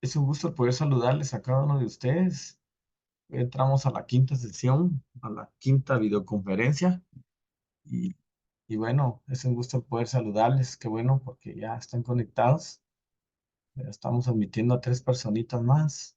Es un gusto poder saludarles a cada uno de ustedes. Entramos a la quinta sesión, a la quinta videoconferencia y, y bueno, es un gusto poder saludarles. Qué bueno porque ya están conectados. Ya estamos admitiendo a tres personitas más.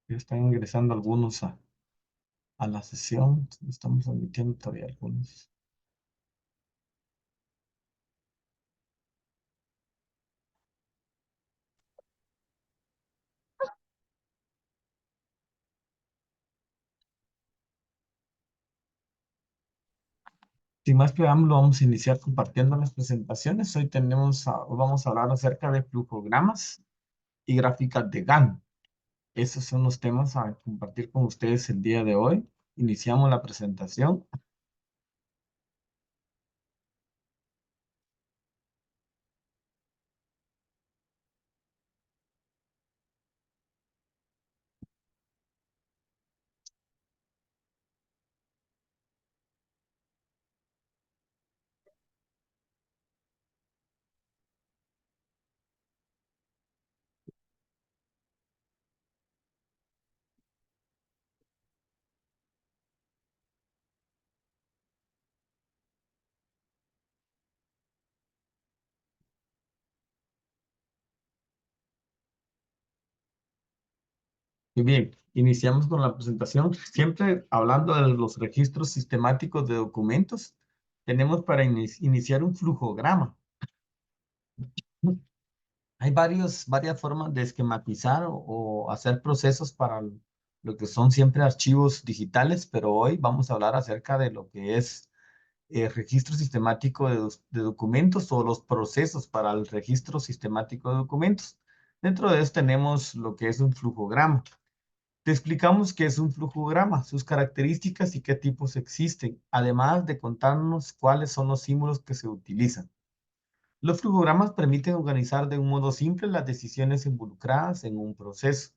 Ya están ingresando algunos a la sesión. Estamos admitiendo todavía algunos. Sin más preámbulo, vamos a iniciar compartiendo las presentaciones. Hoy vamos a hablar acerca de flujogramas y gráficas de Gantt. Esos son los temas a compartir con ustedes el día de hoy. Iniciamos la presentación. Muy bien, iniciamos con la presentación. Siempre hablando de los registros sistemáticos de documentos, tenemos para iniciar un flujograma. Hay varias formas de esquematizar o hacer procesos para lo que son siempre archivos digitales, pero hoy vamos a hablar acerca de lo que es registro sistemático de documentos o los procesos para el registro sistemático de documentos. Dentro de eso tenemos lo que es un flujograma. Te explicamos qué es un flujograma, sus características y qué tipos existen, además de contarnos cuáles son los símbolos que se utilizan. Los flujogramas permiten organizar de un modo simple las decisiones involucradas en un proceso.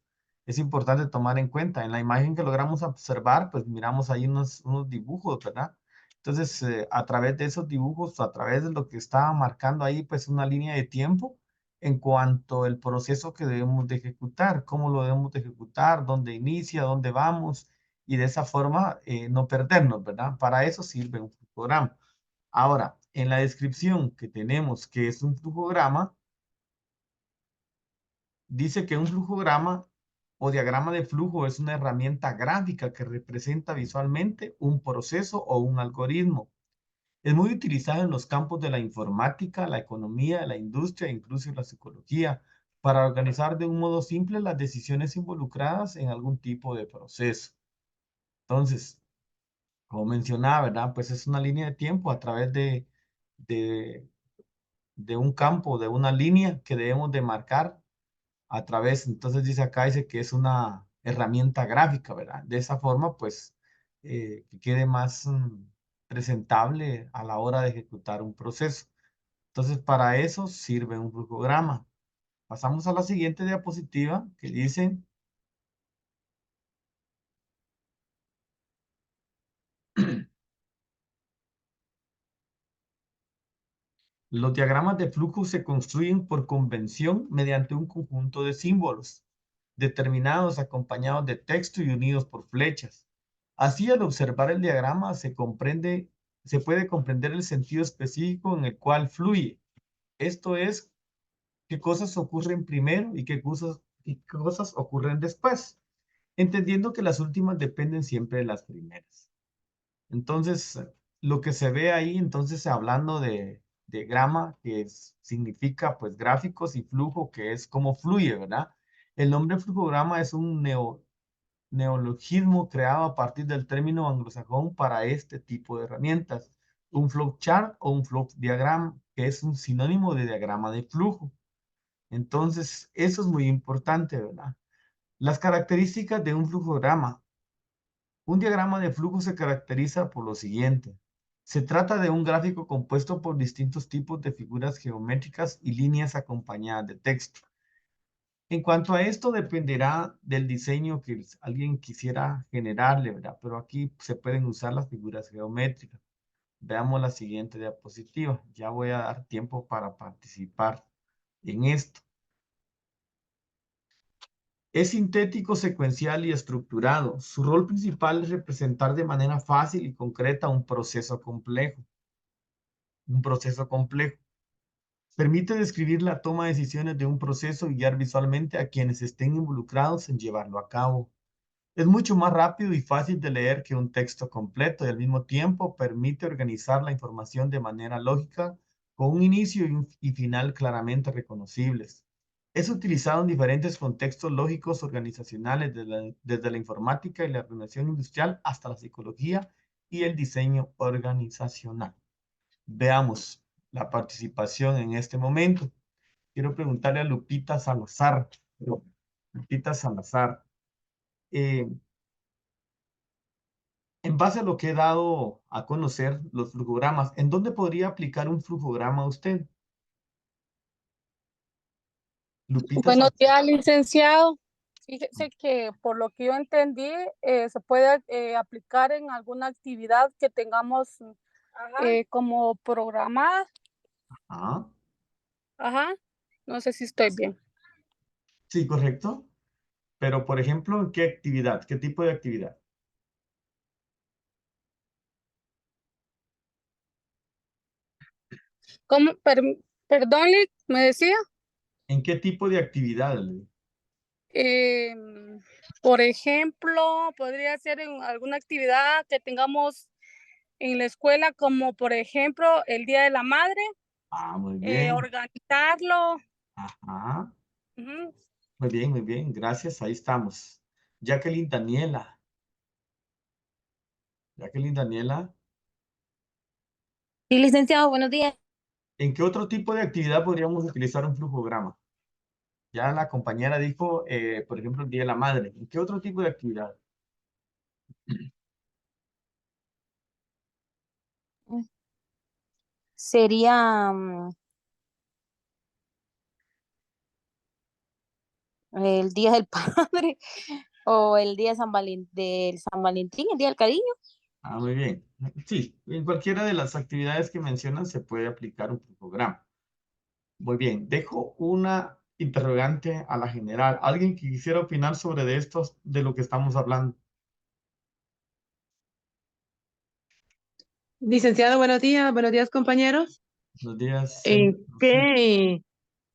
Es importante tomar en cuenta, en la imagen que logramos observar, pues miramos ahí unos dibujos, ¿verdad? Entonces, a través de esos dibujos, a través de lo que está marcando ahí, pues una línea de tiempo en cuanto al proceso que debemos de ejecutar, cómo lo debemos de ejecutar, dónde inicia, dónde vamos, y de esa forma no perdernos, ¿verdad? Para eso sirve un flujograma. Ahora, en la descripción que tenemos que es un flujograma, dice que un flujograma o diagrama de flujo es una herramienta gráfica que representa visualmente un proceso o un algoritmo. Es muy utilizado en los campos de la informática, la economía, la industria e incluso la psicología para organizar de un modo simple las decisiones involucradas en algún tipo de proceso. Entonces, como mencionaba, ¿verdad? Pues es una línea de tiempo a través de de un campo, de una línea que debemos de marcar a través, entonces dice acá, dice que es una herramienta gráfica, ¿verdad? De esa forma, pues, que quede más presentable a la hora de ejecutar un proceso. Entonces, para eso sirve un flujograma. Pasamos a la siguiente diapositiva que dice, los diagramas de flujo se construyen por convención mediante un conjunto de símbolos determinados acompañados de texto y unidos por flechas. Así, al observar el diagrama se puede comprender el sentido específico en el cual fluye. Esto es, qué cosas ocurren primero y qué cosas ocurren después, entendiendo que las últimas dependen siempre de las primeras. Entonces, lo que se ve ahí, entonces, hablando de grama, significa pues gráficos y flujo, que es cómo fluye, ¿verdad? El nombre flujograma es un neologismo creado a partir del término anglosajón para este tipo de herramientas. Un flowchart o un flow diagram, que es un sinónimo de diagrama de flujo. Entonces, eso es muy importante, ¿verdad? Las características de un flujograma. Un diagrama de flujo se caracteriza por lo siguiente. Se trata de un gráfico compuesto por distintos tipos de figuras geométricas y líneas acompañadas de texto. En cuanto a esto, dependerá del diseño que alguien quisiera generarle, ¿verdad? Pero aquí se pueden usar las figuras geométricas. Veamos la siguiente diapositiva. Ya voy a dar tiempo para participar en esto. Es sintético, secuencial y estructurado. Su rol principal es representar de manera fácil y concreta un proceso complejo. Un proceso complejo. Permite describir la toma de decisiones de un proceso y guiar visualmente a quienes estén involucrados en llevarlo a cabo. Es mucho más rápido y fácil de leer que un texto completo y al mismo tiempo permite organizar la información de manera lógica con un inicio y final claramente reconocibles. Es utilizado en diferentes contextos lógicos organizacionales desde la informática y la organización industrial hasta la psicología y el diseño organizacional. Veamos la participación en este momento. Quiero preguntarle a Lupita Salazar. Lupita Salazar. eh, En base a lo que he dado a conocer los flujogramas, ¿en dónde podría aplicar un flujograma usted? Lupita Buenos Salazar. días, licenciado. Fíjese que por lo que yo entendí, se puede aplicar en alguna actividad que tengamos como programada. Ah, Ajá. No sé si estoy bien. sí, correcto. Pero, por ejemplo, ¿en qué actividad? ¿Qué tipo de actividad? ¿Cómo? Perdón, me decía. ¿En qué tipo de actividad? Eh, por ejemplo, podría ser en alguna actividad que tengamos en la escuela, como por ejemplo el Día de la Madre, Ah, muy bien. organizarlo. Ajá. Ujú. Muy bien, muy bien. Gracias. Ahí estamos. Jacqueline Daniela. Jacqueline Daniela. Sí, licenciado, buenos días. ¿En qué otro tipo de actividad podríamos utilizar un flujograma? Ya la compañera dijo, por ejemplo, el Día de la Madre. ¿En qué otro tipo de actividad? Sería el Día del Padre o el Día de del San Valentín, el Día del Cariño. Ah, muy bien. Sí, en cualquiera de las actividades que mencionan se puede aplicar un programa. Muy bien, dejo una interrogante a la general. ¿Alguien que quisiera opinar sobre de estos, de lo que estamos hablando? Licenciado, buenos días compañeros. Buenos días, señor Lucía. Qué,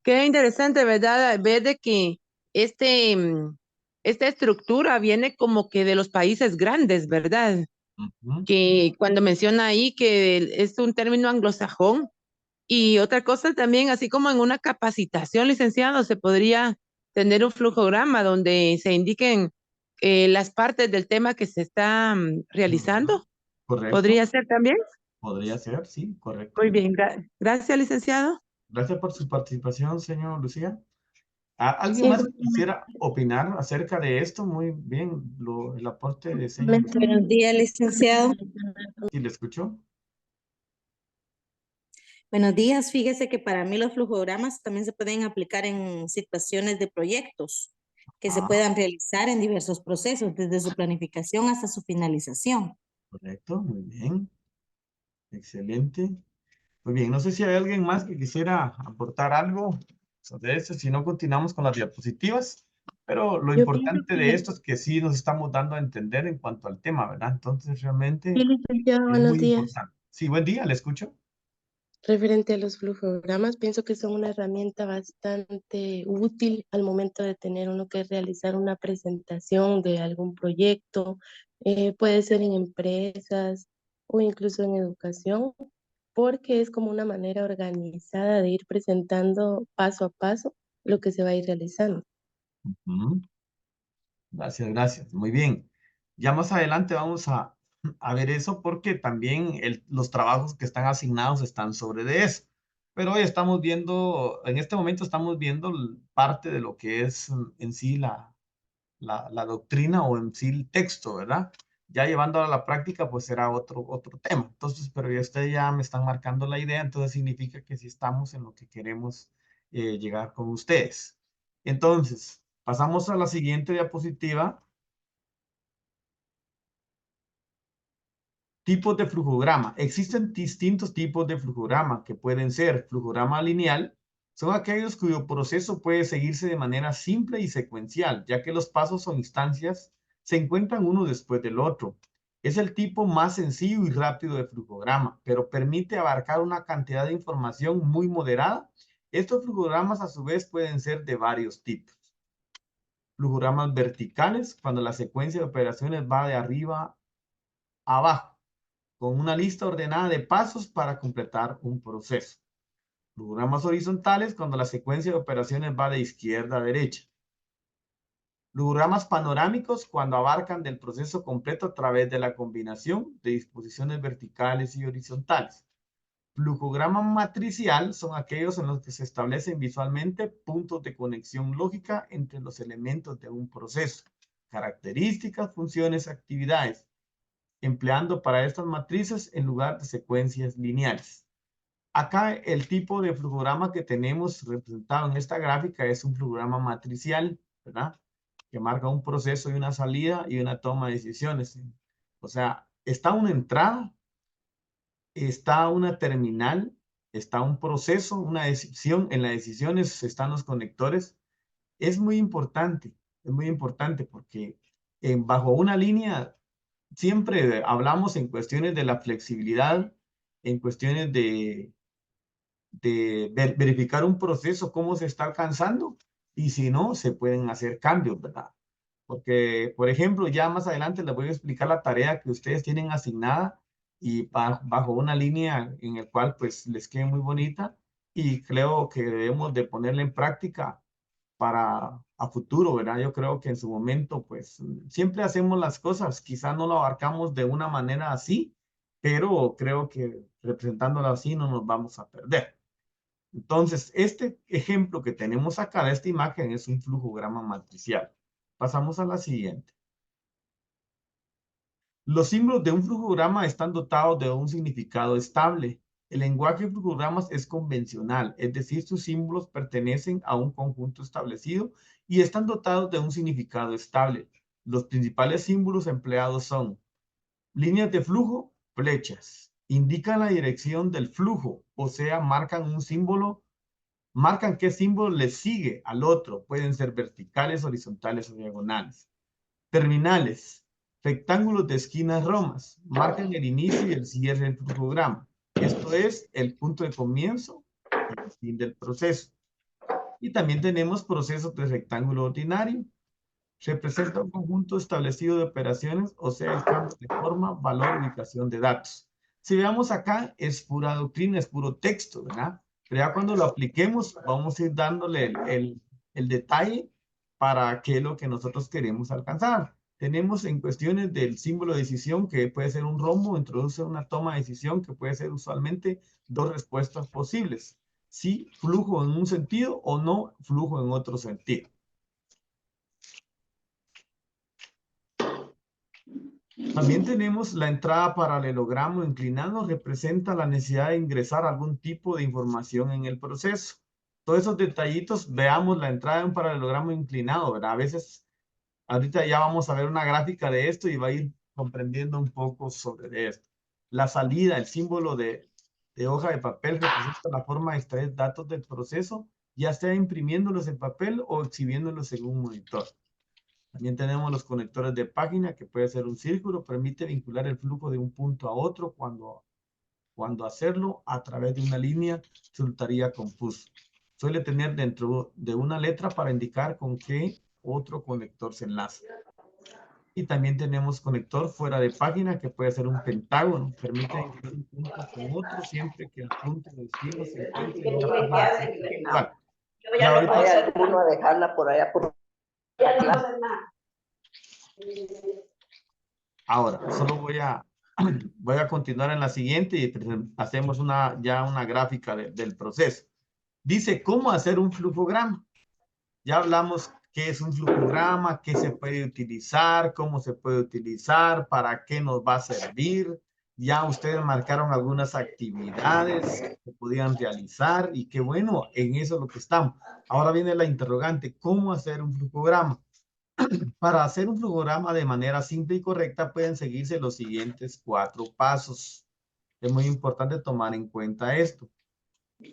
qué interesante, ¿verdad? Ver de que esta estructura viene como que de los países grandes, ¿verdad? Ujú, Que cuando menciona ahí que es un término anglosajón y otra cosa también, así como en una capacitación, licenciado, se podría tener un flujograma donde se indiquen las partes del tema que se está ujú. realizando. Correcto, ¿Podría ser también? podría ser, sí, Muy correcto. bien, gracias, licenciado. Gracias por su participación, señor Lucía. ¿Alguien Sí, más que quisiera opinar acerca de esto? Muy bien, el aporte de señor Lucía. buenos días, licenciado. ¿Sí le escuchó? Buenos días, fíjese que para mí los flujogramas también se pueden aplicar en situaciones de proyectos que se Ah, puedan realizar en diversos procesos, desde su planificación hasta su finalización. correcto, muy bien, excelente. Muy bien, no sé si hay alguien más que quisiera aportar algo sobre esto, si no continuamos con las diapositivas, pero lo Yo pienso importante de que esto es que sí nos estamos dando a entender en cuanto al tema, ¿verdad? Entonces realmente Sí, licenciado, es muy buenos días. importante. Sí, buen día, ¿le escucho? Referente a los flujogramas, pienso que son una herramienta bastante útil al momento de tener uno que realizar una presentación de algún proyecto, puede ser en empresas o incluso en educación, porque es como una manera organizada de ir presentando paso a paso lo que se va a ir realizando. Ujú. Gracias, gracias. Muy bien. Ya más adelante vamos a ver eso porque también los trabajos que están asignados están sobre de eso. Pero hoy estamos viendo, en este momento estamos viendo parte de lo que es en sí la doctrina o en sí el texto, ¿verdad? Ya llevando a la práctica, pues será otro tema. Entonces, pero ya ustedes ya me están marcando la idea, entonces significa que sí estamos en lo que queremos llegar con ustedes. Entonces, pasamos a la siguiente diapositiva. Tipos de flujograma. Existen distintos tipos de flujograma que pueden ser flujograma lineal. Son aquellos cuyo proceso puede seguirse de manera simple y secuencial, ya que los pasos o instancias se encuentran uno después del otro. Es el tipo más sencillo y rápido de flujograma, pero permite abarcar una cantidad de información muy moderada. Estos flujogramas a su vez pueden ser de varios tipos. Flujogramas verticales, cuando la secuencia de operaciones va de arriba a abajo, con una lista ordenada de pasos para completar un proceso. Flujogramas horizontales, cuando la secuencia de operaciones va de izquierda a derecha. Flujogramas panorámicos, cuando abarcan del proceso completo a través de la combinación de disposiciones verticales y horizontales. Flujograma matricial son aquellos en los que se establecen visualmente puntos de conexión lógica entre los elementos de un proceso, características, funciones, actividades, empleando para estas matrices en lugar de secuencias lineales. Acá el tipo de flujograma que tenemos representado en esta gráfica es un flujograma matricial, ¿verdad? Que marca un proceso y una salida y una toma de decisiones. O sea, está una entrada, está una terminal, está un proceso, una decisión. En las decisiones están los conectores. Es muy importante porque bajo una línea siempre hablamos en cuestiones de la flexibilidad, en cuestiones de verificar un proceso, cómo se está alcanzando, y si no, se pueden hacer cambios, ¿verdad? Porque, por ejemplo, ya más adelante les voy a explicar la tarea que ustedes tienen asignada y bajo una línea en el cual pues les quede muy bonita, y creo que debemos de ponerla en práctica para a futuro, ¿verdad? Yo creo que en su momento, pues, siempre hacemos las cosas, quizá no lo abarcamos de una manera así, pero creo que representándolo así no nos vamos a perder. Entonces, este ejemplo que tenemos acá de esta imagen es un flujograma matricial. Pasamos a la siguiente. Los símbolos de un flujograma están dotados de un significado estable. El lenguaje de flujogramas es convencional, es decir, sus símbolos pertenecen a un conjunto establecido y están dotados de un significado estable. Los principales símbolos empleados son líneas de flujo, flechas. Indican la dirección del flujo, o sea, marcan un símbolo, marcan qué símbolo le sigue al otro. Pueden ser verticales, horizontales o diagonales. Terminales. Rectángulos de esquinas romas. Marcan el inicio y el cierre del flujograma. Esto es el punto de comienzo y el fin del proceso. Y también tenemos procesos de rectángulo ordinario. Representa un conjunto establecido de operaciones, o sea, el cambio de forma, valor, ubicación de datos. Si veamos acá, es pura doctrina, es puro texto, ¿verdad? Pero ya cuando lo apliquemos, vamos a ir dándole el detalle para qué es lo que nosotros queremos alcanzar. Tenemos en cuestiones del símbolo de decisión, que puede ser un rombo, introduce una toma de decisión, que puede ser usualmente dos respuestas posibles. Sí, flujo en un sentido o no, flujo en otro sentido. También tenemos la entrada paralelogramo inclinado, representa la necesidad de ingresar algún tipo de información en el proceso. Todos esos detallitos, veamos la entrada de un paralelogramo inclinado, ¿verdad? A veces, ahorita ya vamos a ver una gráfica de esto y va a ir comprendiendo un poco sobre esto. La salida, el símbolo de hoja de papel representa la forma de extraer datos del proceso, ya sea imprimiéndolos en papel o exhibiéndolos en un monitor. También tenemos los conectores de página, que puede ser un círculo, permite vincular el flujo de un punto a otro. Cuando hacerlo a través de una línea resultaría confuso. Suele tener dentro de una letra para indicar con qué otro conector se enlaza. Y también tenemos conector fuera de página, que puede ser un pentágono. Permite vincular un punto con otro siempre que el punto de destino se encuentre en una página igual. Yo ya me voy a alguno a dejarla por allá por... Ahora, solo voy a continuar en la siguiente y hacemos ya una gráfica del proceso. Dice, ¿cómo hacer un flujograma? Ya hablamos qué es un flujograma, qué se puede utilizar, cómo se puede utilizar, para qué nos va a servir. Ya ustedes marcaron algunas actividades que podían realizar y qué bueno, en eso es lo que estamos. Ahora viene la interrogante, ¿cómo hacer un flujograma? Para hacer un flujograma de manera simple y correcta pueden seguirse los siguientes 4 pasos. Es muy importante tomar en cuenta esto.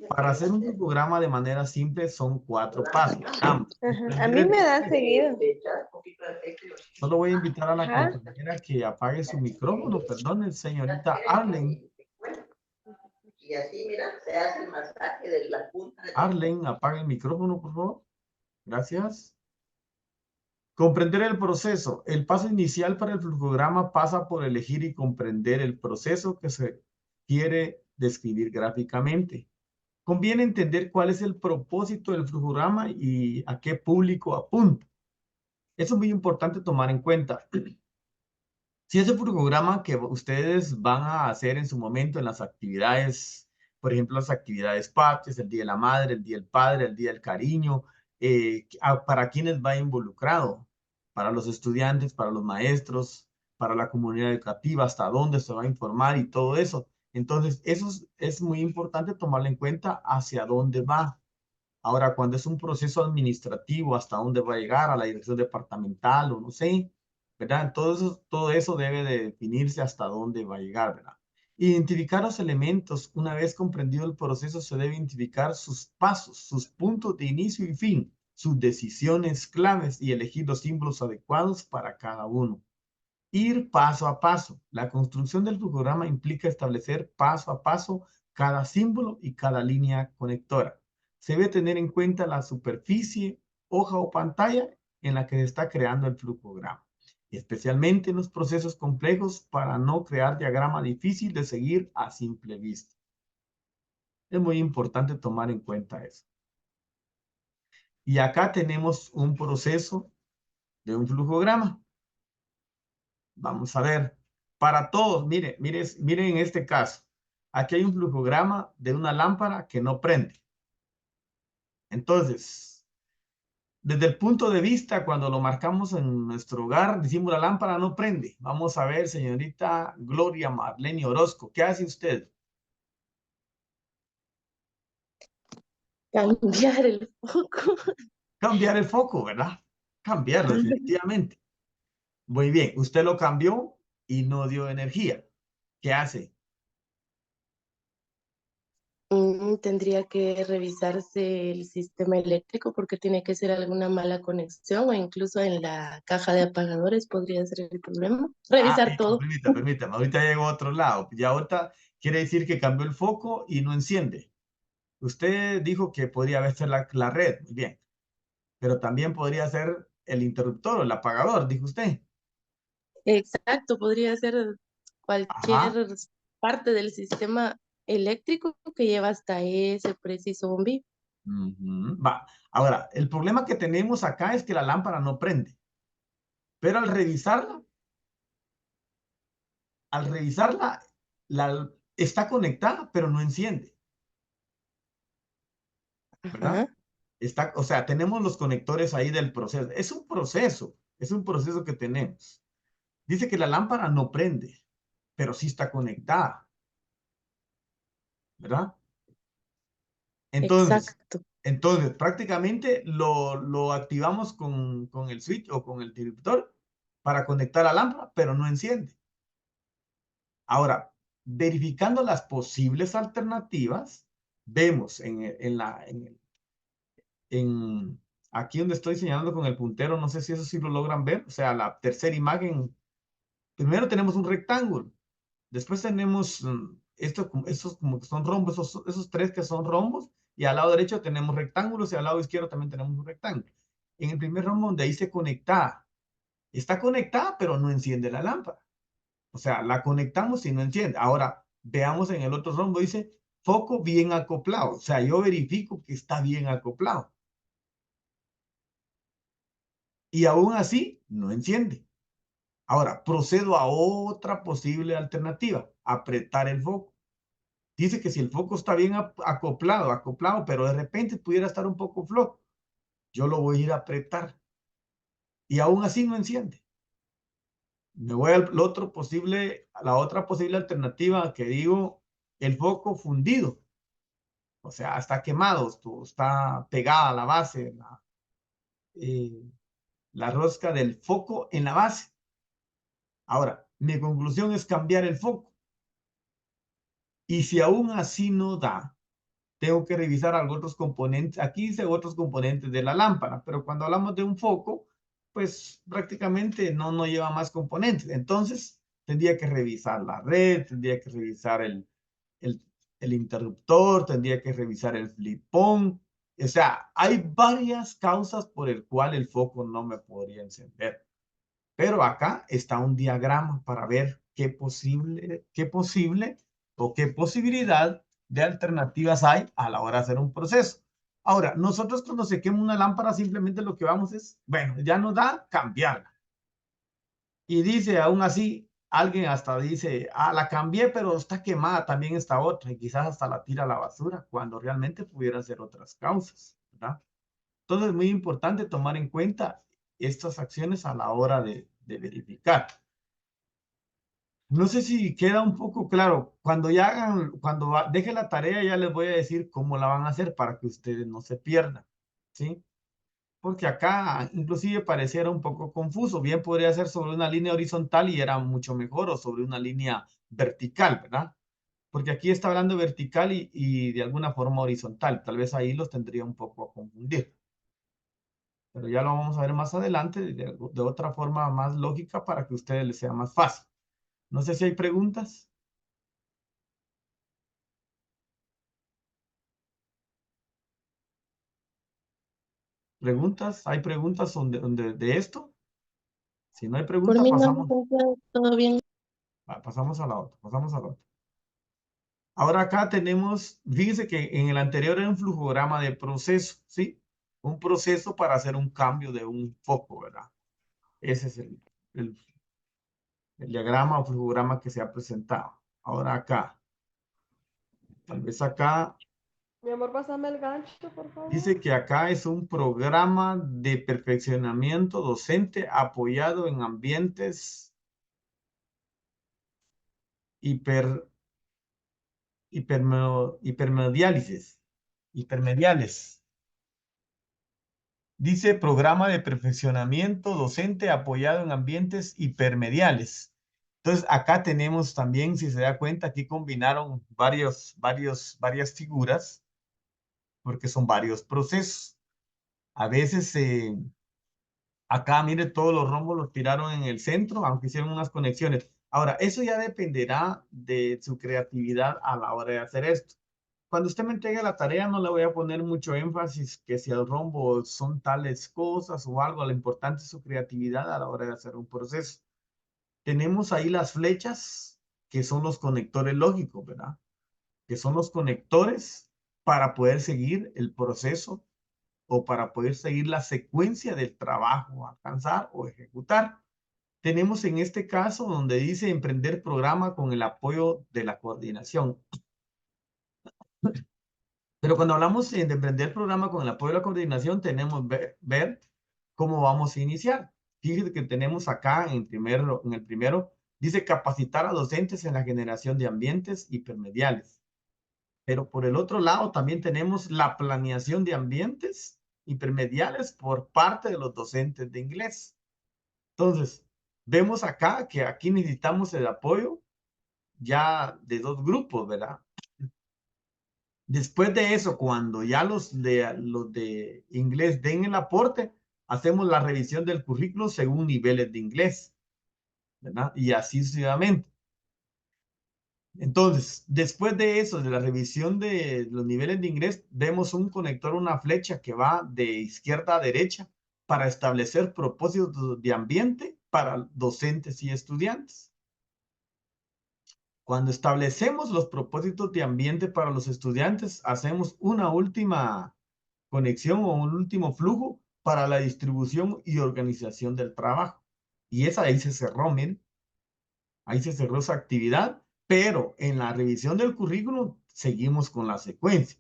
Para hacer un flujograma de manera simple son 4 pasos. Vamos. Ajá. A mí me da seguido. Solo voy a invitar a la compañera que apague su micrófono. Perdón, señorita Arlen. Y así, mira, se hace el masaje de la punta. Arlen, apague el micrófono, por favor. Gracias. Comprender el proceso. El paso inicial para el flujograma pasa por elegir y comprender el proceso que se quiere describir gráficamente. Conviene entender cuál es el propósito del flujograma y a qué público apunta. Eso es muy importante tomar en cuenta. Si ese flujograma que ustedes van a hacer en su momento en las actividades, por ejemplo, las actividades patrias, el Día de la Madre, el Día del Padre, el Día del Cariño, ¿para quiénes va involucrado? Para los estudiantes, para los maestros, para la comunidad educativa, hasta dónde se va a informar y todo eso. Entonces, eso es muy importante tomarlo en cuenta hacia dónde va. Ahora, cuando es un proceso administrativo, hasta dónde va a llegar, a la dirección departamental o no sé, ¿verdad? Todo eso debe de definirse hasta dónde va a llegar, ¿verdad? Identificar los elementos. Una vez comprendido el proceso, se debe identificar sus pasos, sus puntos de inicio y fin, sus decisiones claves y elegir los símbolos adecuados para cada uno. Ir paso a paso. La construcción del flujograma implica establecer paso a paso cada símbolo y cada línea conectora. Se debe tener en cuenta la superficie, hoja o pantalla en la que se está creando el flujograma, especialmente en los procesos complejos para no crear diagrama difícil de seguir a simple vista. Es muy importante tomar en cuenta eso. Y acá tenemos un proceso de un flujograma. Vamos a ver. Para todos, miren en este caso. Aquí hay un flujograma de una lámpara que no prende. Entonces, desde el punto de vista, cuando lo marcamos en nuestro hogar, decimos la lámpara no prende. Vamos a ver, señorita Gloria Marlene Orozco, ¿qué hace usted? Cambiar el foco. Cambiar el foco, ¿verdad? Cambiarlo, definitivamente. Muy bien, usted lo cambió y no dio energía. ¿Qué hace? Tendría que revisarse el sistema eléctrico porque tiene que ser alguna mala conexión o incluso en la caja de apagadores podría ser el problema. Revisar todo. Permítame, ahorita llego a otro lado. Ya ahorita quiere decir que cambió el foco y no enciende. Usted dijo que podría ser la red, muy bien. Pero también podría ser el interruptor o el apagador, dijo usted. Exacto, podría ser cualquier parte del sistema eléctrico que lleva hasta ese preciso bombillo. Va. Ahora, el problema que tenemos acá es que la lámpara no prende. Pero al revisarla, está conectada, pero no enciende. ¿Verdad? O sea, tenemos los conectores ahí del proceso. Es un proceso que tenemos. Dice que la lámpara no prende, pero sí está conectada. ¿Verdad? Entonces prácticamente lo activamos con el switch o con el interruptor para conectar la lámpara, pero no enciende. Ahora, verificando las posibles alternativas, vemos aquí donde estoy señalando con el puntero, no sé si eso sí lo logran ver, o sea, la tercera imagen. Primero tenemos un rectángulo, después tenemos estos como que son rombos, esos 3 que son rombos, y al lado derecho tenemos rectángulos y al lado izquierdo también tenemos un rectángulo. En el primer rombo donde dice conectada, está conectada pero no enciende la lámpara. O sea, la conectamos y no enciende. Ahora, veamos en el otro rombo, dice foco bien acoplado. O sea, yo verifico que está bien acoplado. Y aún así, no enciende. Ahora, procedo a otra posible alternativa, apretar el foco. Dice que si el foco está bien acoplado, pero de repente pudiera estar un poco flojo, yo lo voy a ir a apretar. y aún así no enciende. Me voy al otro posible, a la otra posible alternativa que digo, el foco fundido. O sea, está quemado, está pegada a la base, la rosca del foco en la base. Ahora, mi conclusión es cambiar el foco. Y si aún así no da, tengo que revisar algunos otros componentes. Aquí dice otros componentes de la lámpara, pero cuando hablamos de un foco, pues prácticamente no lleva más componentes. Entonces, tendría que revisar la red, tendría que revisar el interruptor, tendría que revisar el flipón. O sea, hay varias causas por el cual el foco no me podría encender. Pero acá está un diagrama para ver qué posible o qué posibilidad de alternativas hay a la hora de hacer un proceso. Ahora, nosotros cuando se quema una lámpara simplemente lo que vamos es, bueno, ya no da, cambiarla. Y dice, aún así, alguien hasta dice, ah, la cambié, pero está quemada también esta otra, y quizás hasta la tira a la basura, cuando realmente pudieran ser otras causas, ¿verdad? Entonces es muy importante tomar en cuenta estas acciones a la hora de verificar. No sé si queda un poco claro. Cuando ya hagan, deje la tarea, ya les voy a decir cómo la van a hacer para que ustedes no se pierdan, ¿sí? Porque acá inclusive pareciera un poco confuso. Bien podría ser sobre una línea horizontal y era mucho mejor, o sobre una línea vertical, ¿verdad? Porque aquí está hablando vertical y de alguna forma horizontal. Tal vez ahí los tendría un poco a confundir. Pero ya lo vamos a ver más adelante de otra forma más lógica para que a ustedes les sea más fácil. No sé si hay preguntas. ¿Preguntas? ¿Hay preguntas de esto? Si no hay Por pregunta, mí no, pasamos. todo bien. Pasamos a la otra. Pasamos a la otra. Ahora acá tenemos, fíjense que en el anterior era un flujograma de proceso, ¿sí? Un proceso para hacer un cambio de un foco, ¿verdad? Ese es el diagrama o flujograma que se ha presentado. Ahora acá, tal vez acá, Mi amor, pásame el gancho, por favor. dice que acá es un programa de perfeccionamiento docente apoyado en ambientes hipermediales. Dice programa de perfeccionamiento docente apoyado en ambientes hipermediales. Entonces, acá tenemos también, si se da cuenta, aquí combinaron varias figuras, porque son varios procesos. A veces, acá, mire, todos los rombos los tiraron en el centro, aunque hicieron unas conexiones. Ahora, eso ya dependerá de su creatividad a la hora de hacer esto. Cuando usted me entregue la tarea, no le voy a poner mucho énfasis que si el rombo son tales cosas o algo. Lo importante es su creatividad a la hora de hacer un proceso. Tenemos ahí las flechas, que son los conectores lógicos, ¿verdad? Que son los conectores para poder seguir el proceso o para poder seguir la secuencia del trabajo, alcanzar o ejecutar. Tenemos en este caso donde dice emprender programa con el apoyo de la coordinación. Pero cuando hablamos de emprender programa con el apoyo de la coordinación, tenemos ver cómo vamos a iniciar. Fíjense que tenemos acá en el primero, dice capacitar a docentes en la generación de ambientes hipermediales. Pero por el otro lado también tenemos la planeación de ambientes hipermediales por parte de los docentes de inglés. Entonces, vemos acá que aquí necesitamos el apoyo ya de dos grupos, ¿verdad? Después de eso, cuando ya los de inglés den el aporte, hacemos la revisión del currículo según niveles de inglés, ¿verdad? Y así sucesivamente. Entonces, después de eso, de la revisión de los niveles de inglés, vemos un conector, una flecha que va de izquierda a derecha para establecer propósitos de ambiente para docentes y estudiantes. Cuando establecemos los propósitos de ambiente para los estudiantes, hacemos una última conexión o un último flujo para la distribución y organización del trabajo. Y esa ahí se cerró, miren. Ahí se cerró esa actividad, pero en la revisión del currículum seguimos con la secuencia.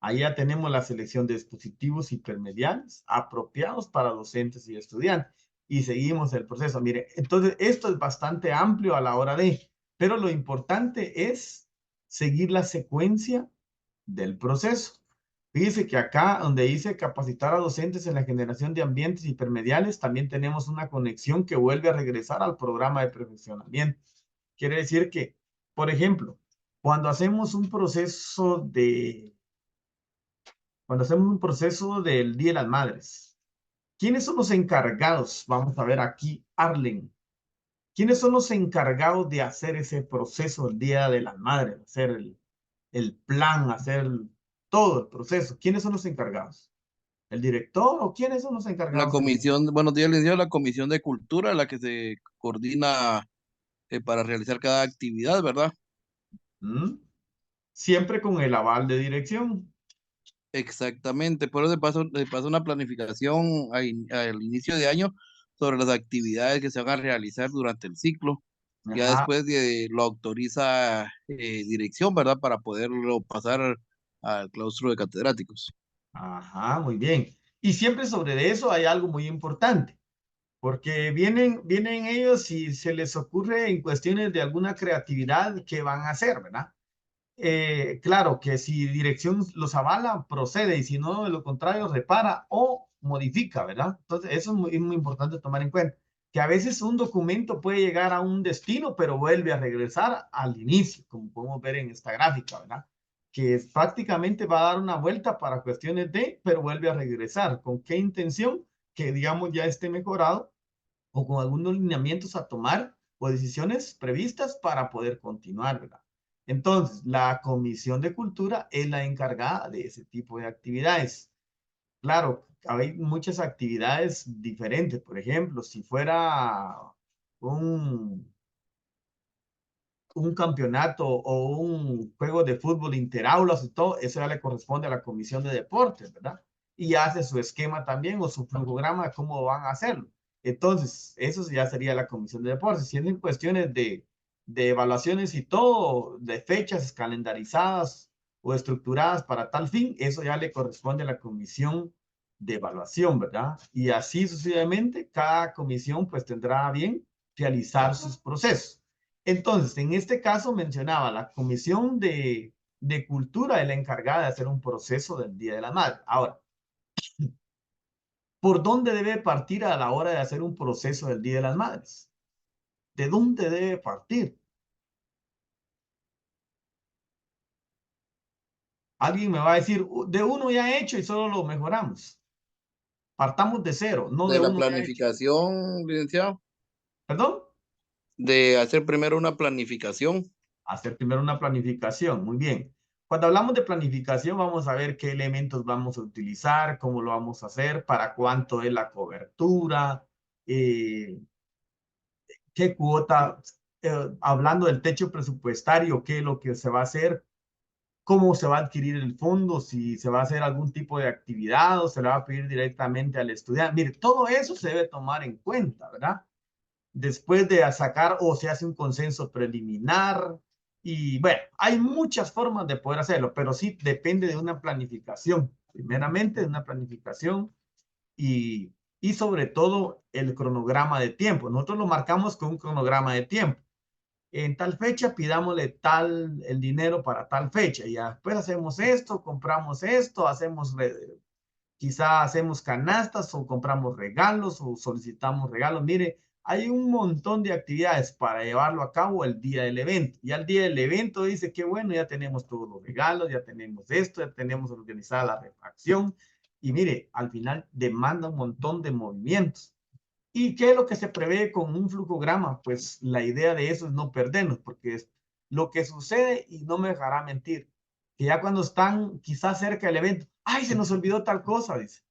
Ahí ya tenemos la selección de dispositivos hipermediales apropiados para docentes y estudiantes. y seguimos el proceso. Mire, entonces esto es bastante amplio a la hora de, pero lo importante es seguir la secuencia del proceso. Fíjese que acá donde dice capacitar a docentes en la generación de ambientes hipermediales, también tenemos una conexión que vuelve a regresar al programa de perfeccionamiento. Quiere decir que, por ejemplo, cuando hacemos un proceso del Día de las Madres, ¿quiénes son los encargados? Vamos a ver aquí, Arlen. ¿Quiénes son los encargados de hacer ese proceso del Día de las Madres? Hacer el plan, todo el proceso. ¿Quiénes son los encargados? ¿El director o quiénes son los La encargados? comisión, buenos días, licenciado, la comisión de cultura, la que se coordina para realizar cada actividad, ¿verdad? ¿Mm? Siempre con el aval de dirección. Exactamente, por eso se pasa una planificación al inicio de año sobre las actividades que se van a realizar durante el ciclo. Ya Ajá, después lo autoriza dirección, ¿verdad? Para poderlo pasar al claustro de catedráticos. ajá, muy bien. Y siempre sobre eso hay algo muy importante, porque vienen ellos y se les ocurre en cuestiones de alguna creatividad que van a hacer, ¿verdad? Claro que si dirección los avala, procede, y si no, de lo contrario, repara o modifica, ¿verdad? Entonces, eso es muy importante tomar en cuenta, que a veces un documento puede llegar a un destino, pero vuelve a regresar al inicio, como podemos ver en esta gráfica, ¿verdad? Que prácticamente va a dar una vuelta para cuestiones de, pero vuelve a regresar. ¿Con qué intención? Que, digamos, ya esté mejorado o con algunos lineamientos a tomar o decisiones previstas para poder continuar, ¿verdad? Entonces, la Comisión de Cultura es la encargada de ese tipo de actividades. Claro, hay muchas actividades diferentes. Por ejemplo, si fuera un, un campeonato o un juego de fútbol interaulas y todo, eso ya le corresponde a la Comisión de Deportes, ¿verdad? Y hace su esquema también o su programa de cómo van a hacerlo. Entonces, eso ya sería la Comisión de Deportes. Si en cuestiones de evaluaciones y todo, de fechas calendarizadas o estructuradas para tal fin, eso ya le corresponde a la Comisión de Evaluación, ¿verdad? Y así sucesivamente, cada comisión pues tendrá bien realizar sus procesos. Entonces, en este caso mencionaba la Comisión de Cultura es la encargada de hacer un proceso del Día de la Madre. Ahora, ¿por dónde debe partir a la hora de hacer un proceso del Día de las Madres? ¿De dónde debe partir? Alguien me va a decir, de uno ya hecho y solo lo mejoramos. Partamos de cero, no de De la uno ya hecho. planificación, licenciado, ¿Perdón? de hacer primero una planificación. Hacer primero una planificación, muy bien. Cuando hablamos de planificación, vamos a ver qué elementos vamos a utilizar, cómo lo vamos a hacer, para cuánto es la cobertura, qué cuota, hablando del techo presupuestario, qué es lo que se va a hacer, cómo se va a adquirir el fondo, si se va a hacer algún tipo de actividad o se le va a pedir directamente al estudiante. Mire, todo eso se debe tomar en cuenta, ¿verdad? Después de sacar o se hace un consenso preliminar y bueno, hay muchas formas de poder hacerlo, pero sí depende de una planificación, primeramente de una planificación y, y sobre todo el cronograma de tiempo. Nosotros lo marcamos con un cronograma de tiempo. En tal fecha pidámosle el dinero para tal fecha y después hacemos esto, compramos esto, quizá hacemos canastas o compramos regalos o solicitamos regalos. Mire, hay un montón de actividades para llevarlo a cabo el día del evento. Y al día del evento dice que bueno, ya tenemos todos los regalos, ya tenemos esto, ya tenemos organizada la refacción. Y mire, al final demanda un montón de movimientos. ¿Y qué es lo que se prevé con un flujograma? Pues la idea de eso es no perdernos, porque es lo que sucede, y no me dejará mentir, que ya cuando están quizás cerca del evento, ¡ay, se nos olvidó tal cosa! Dice.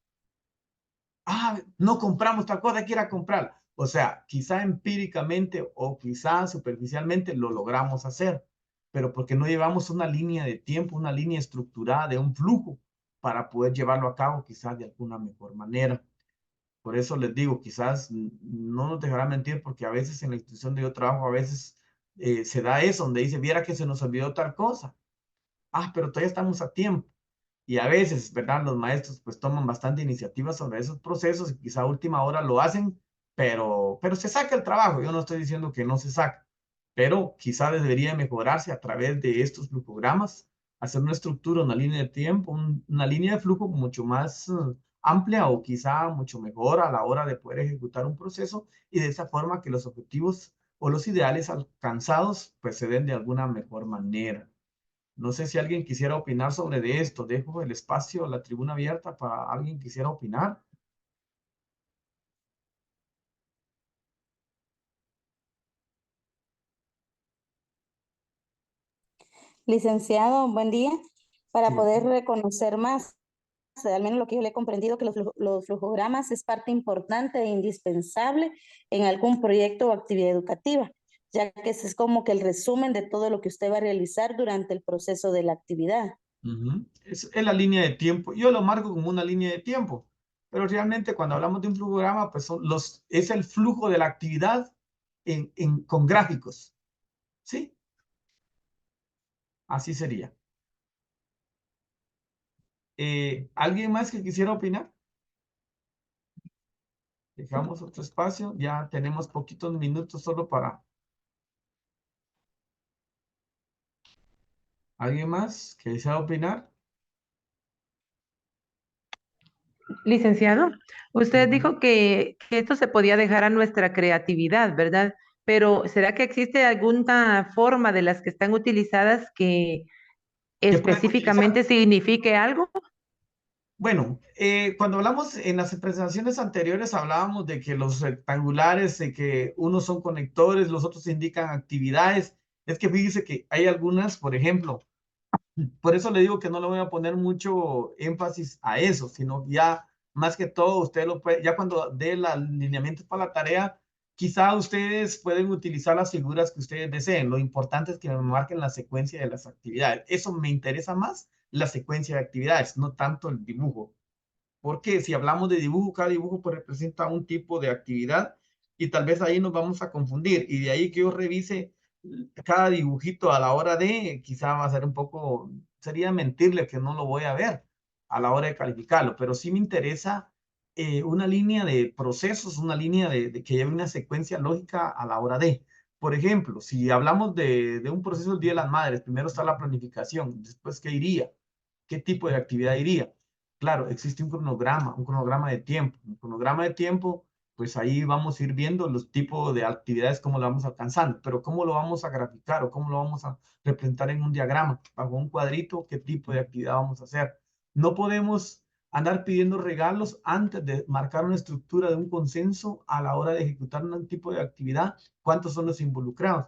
¡Ah, no compramos tal cosa, hay que ir a comprarla! O sea, quizá empíricamente o quizá superficialmente lo logramos hacer, pero porque no llevamos una línea de tiempo, una línea estructurada de un flujo para poder llevarlo a cabo quizás de alguna mejor manera. Por eso les digo, quizás no nos dejará mentir porque a veces en la institución de yo trabajo, a veces se da eso, donde dice, viera que se nos olvidó tal cosa. Ah, pero todavía estamos a tiempo. Y a veces, ¿verdad? Los maestros pues toman bastante iniciativa sobre esos procesos y quizá a última hora lo hacen, pero se saca el trabajo. Yo no estoy diciendo que no se saque, pero quizá debería mejorarse a través de estos flujogramas, hacer una estructura, una línea de tiempo, una línea de flujo mucho más amplia o quizá mucho mejor a la hora de poder ejecutar un proceso y de esa forma que los objetivos o los ideales alcanzados pues se den de alguna mejor manera. No sé si alguien quisiera opinar sobre de esto. Dejo el espacio, la tribuna abierta para alguien que quisiera opinar. Licenciado, buen día. Para Sí. poder reconocer más, al menos lo que yo le he comprendido, que los flujogramas es parte importante e indispensable en algún proyecto o actividad educativa, ya que ese es como que el resumen de todo lo que usted va a realizar durante el proceso de la actividad. Es la línea de tiempo. Yo lo marco como una línea de tiempo, pero realmente cuando hablamos de un flujograma, pues es el flujo de la actividad con gráficos. ¿Sí? Así sería. ¿Alguien más que quisiera opinar? Dejamos otro espacio. Ya tenemos poquitos minutos solo para... ¿Alguien más que desea opinar? Licenciado, usted dijo que esto se podía dejar a nuestra creatividad, ¿verdad? Pero ¿será que existe alguna forma de las que están utilizadas que ¿Qué pueden utilizar? específicamente signifique algo? Bueno, cuando hablamos en las presentaciones anteriores, hablábamos de que los rectangulares, de que unos son conectores, los otros indican actividades. Es que fíjese que hay algunas, por ejemplo, por eso le digo que no le voy a poner mucho énfasis a eso, sino ya más que todo, usted lo puede, ya cuando dé los lineamientos para la tarea, quizá ustedes pueden utilizar las figuras que ustedes deseen. Lo importante es que me marquen la secuencia de las actividades. Eso me interesa más, la secuencia de actividades, no tanto el dibujo. Porque si hablamos de dibujo, cada dibujo pues representa un tipo de actividad y tal vez ahí nos vamos a confundir. Y de ahí que yo revise cada dibujito a la hora de, quizá va a ser un poco, sería mentirle que no lo voy a ver a la hora de calificarlo, pero sí me interesa una línea de procesos, una línea de que lleve una secuencia lógica a la hora de. Por ejemplo, si hablamos de un proceso del Día de las Madres, primero está la planificación, después ¿qué iría? ¿Qué tipo de actividad iría? Claro, existe un cronograma de tiempo. Un cronograma de tiempo, pues ahí vamos a ir viendo los tipos de actividades, cómo lo vamos alcanzando, pero cómo lo vamos a graficar o cómo lo vamos a representar en un diagrama, bajo un cuadrito, qué tipo de actividad vamos a hacer. No podemos andar pidiendo regalos antes de marcar una estructura de un consenso a la hora de ejecutar un tipo de actividad, cuántos son los involucrados,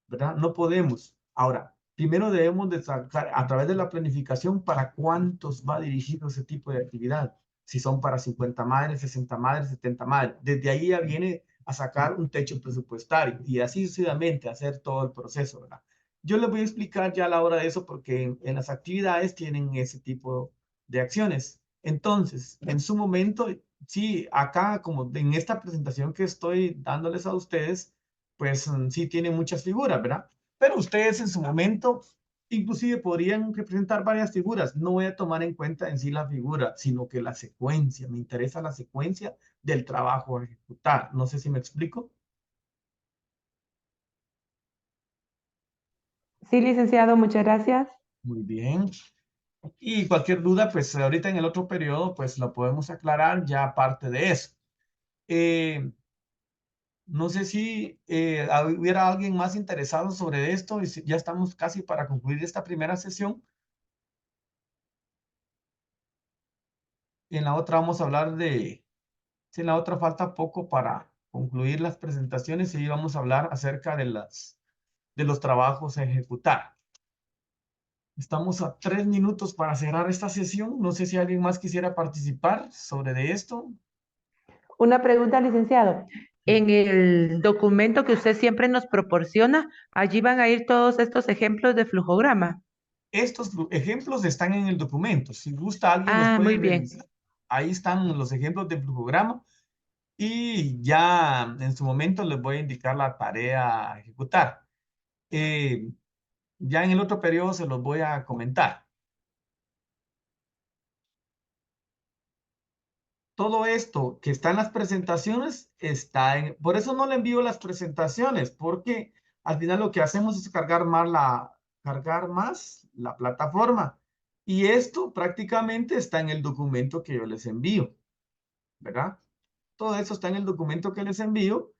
¿verdad? No podemos. Ahora, primero debemos de sacar a través de la planificación para cuántos va dirigido ese tipo de actividad. Si son para 50 madres, 60 madres, 70 madres. Desde ahí ya viene a sacar un techo presupuestario y así sucesivamente hacer todo el proceso, ¿verdad? Yo les voy a explicar ya a la hora de eso porque en las actividades tienen ese tipo de acciones. Entonces, en su momento, sí, acá como en esta presentación que estoy dándoles a ustedes, pues sí tiene muchas figuras, ¿verdad? Pero ustedes en su momento inclusive podrían representar varias figuras. No voy a tomar en cuenta en sí la figura, sino que la secuencia. Me interesa la secuencia del trabajo a ejecutar. No sé si me explico. Sí, licenciado, muchas gracias. Muy bien. Y cualquier duda, pues ahorita en el otro periodo, pues lo podemos aclarar ya aparte de eso. No sé si hubiera alguien más interesado sobre esto y ya estamos casi para concluir esta primera sesión. En la otra vamos a hablar si en la otra falta poco para concluir las presentaciones y ahí vamos a hablar acerca de los trabajos a ejecutar. Estamos a 3 minutos para cerrar esta sesión. No sé si alguien más quisiera participar sobre de esto. Una pregunta, licenciado. En el documento que usted siempre nos proporciona, allí van a ir todos estos ejemplos de flujograma. Estos ejemplos están en el documento. Si gusta, alguien los Ah, puede muy bien. revisar. Ahí están los ejemplos de flujograma y ya en su momento les voy a indicar la tarea a ejecutar. Ya en el otro periodo se los voy a comentar. todo esto que está en las presentaciones está en... Por eso no le envío las presentaciones, porque al final lo que hacemos es cargar más la plataforma. Y esto prácticamente está en el documento que yo les envío, ¿verdad? Todo eso está en el documento que les envío.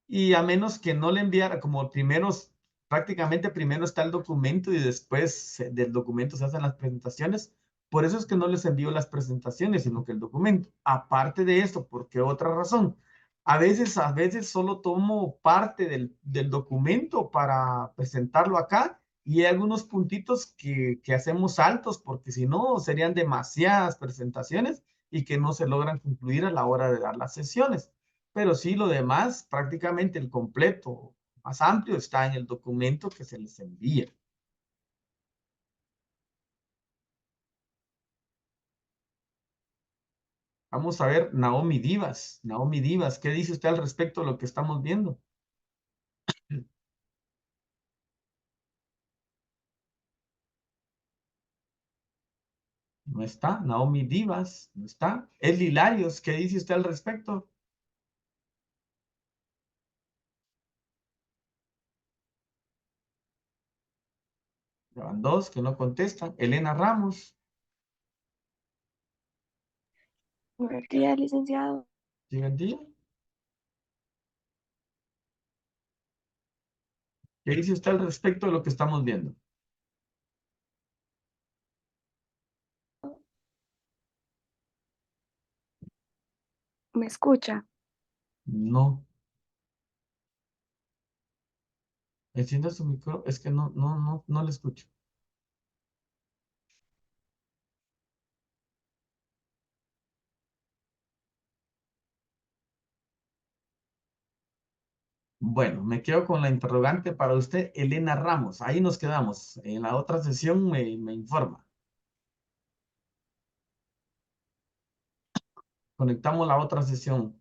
Y a menos que no le enviara, como prácticamente primero está el documento y después del documento se hacen las presentaciones. Por eso es que no les envío las presentaciones, sino que el documento. Aparte de esto, ¿por qué otra razón? A veces solo tomo parte del documento para presentarlo acá y hay algunos puntitos que hacemos saltos porque si no serían demasiadas presentaciones y que no se logran concluir a la hora de dar las sesiones. Pero sí, lo demás, prácticamente el completo más amplio está en el documento que se les envía. Vamos a ver, Naomi Divas. Naomi Divas, ¿qué dice usted al respecto de lo que estamos viendo? No está. Naomi Divas, no está. Eli Larios, ¿qué dice usted al respecto? Ya van dos que no contestan. Elena Ramos. Buenos días, licenciado. ¿Sí, buen día? ¿Qué dice usted al respecto de lo que estamos viendo? ¿Me escucha? No. Encienda su micro. Es que no le escucho. Bueno, me quedo con la interrogante para usted, Elena Ramos. Ahí nos quedamos. En la otra sesión me informa. Conectamos la otra sesión.